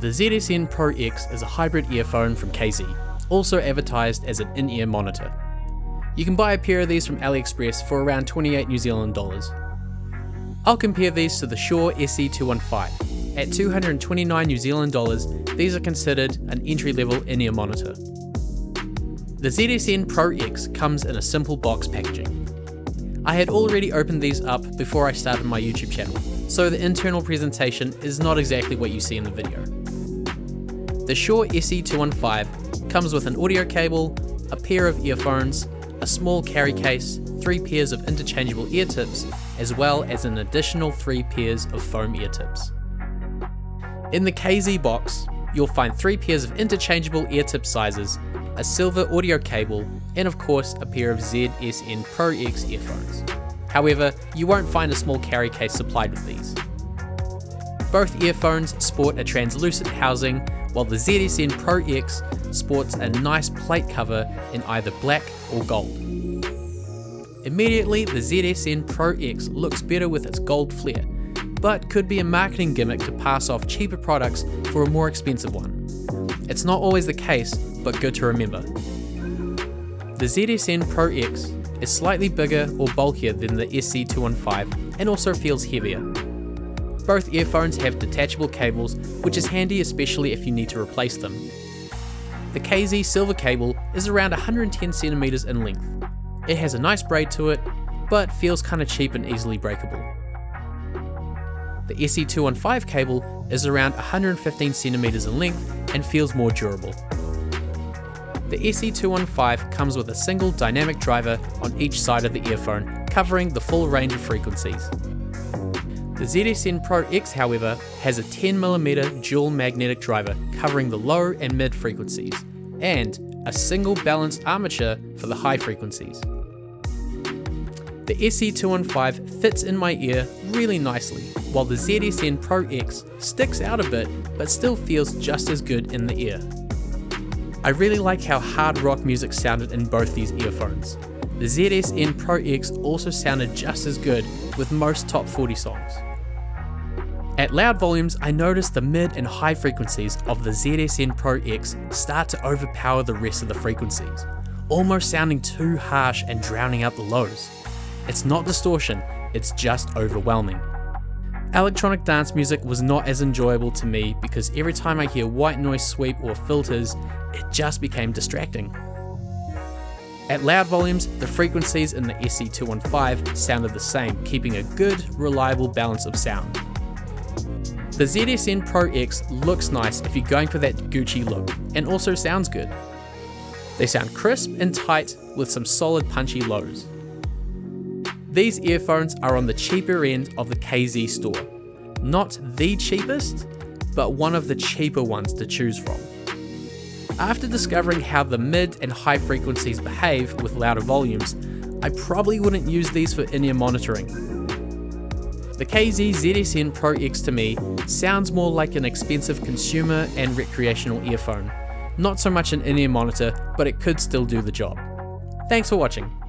The ZSN Pro X is a hybrid earphone from KZ, also advertised as an in-ear monitor. You can buy a pair of these from AliExpress for around 28 New Zealand dollars. I'll compare these to the Shure SE215. At 229 New Zealand dollars, these are considered an entry-level in-ear monitor. The ZSN Pro X comes in a simple box packaging. I had already opened these up before I started my YouTube channel, so the internal presentation is not exactly what you see in the video. The Shure SE215 comes with an audio cable, a pair of earphones, a small carry case, 3 pairs of interchangeable ear tips, as well as an additional 3 pairs of foam ear tips. In the KZ box, you'll find 3 pairs of interchangeable ear tip sizes, a silver audio cable, and of course a pair of ZSN Pro X earphones. However, you won't find a small carry case supplied with these. Both earphones sport a translucent housing, while the ZSN Pro X sports a nice plate cover in either black or gold. Immediately, the ZSN Pro X looks better with its gold flare, but could be a marketing gimmick to pass off cheaper products for a more expensive one. It's not always the case, but good to remember. The ZSN Pro X is slightly bigger or bulkier than the SE215 and also feels heavier. Both earphones have detachable cables, which is handy especially if you need to replace them. The KZ silver cable is around 110 cm in length. It has a nice braid to it, but feels kinda cheap and easily breakable. The SE215 cable is around 115 cm in length and feels more durable. The SE215 comes with a single dynamic driver on each side of the earphone, covering the full range of frequencies. The ZSN Pro X, however, has a 10mm dual magnetic driver covering the low and mid frequencies, and a single balanced armature for the high frequencies. The SE215 fits in my ear really nicely, while the ZSN Pro X sticks out a bit but still feels just as good in the ear. I really like how hard rock music sounded in both these earphones. The ZSN Pro X also sounded just as good with most top 40 songs. At loud volumes, I noticed the mid and high frequencies of the ZSN Pro X start to overpower the rest of the frequencies, almost sounding too harsh and drowning out the lows. It's not distortion, it's just overwhelming. Electronic dance music was not as enjoyable to me because every time I hear white noise sweep or filters, it just became distracting. At loud volumes, the frequencies in the SE215 sounded the same, keeping a good, reliable balance of sound. The ZSN Pro X looks nice if you're going for that Gucci look, and also sounds good. They sound crisp and tight with some solid punchy lows. These earphones are on the cheaper end of the KZ store. Not the cheapest, but one of the cheaper ones to choose from. After discovering how the mid and high frequencies behave with louder volumes, I probably wouldn't use these for in-ear monitoring. The KZ ZSN Pro X to me sounds more like an expensive consumer and recreational earphone. Not so much an in-ear monitor, but it could still do the job. Thanks for watching.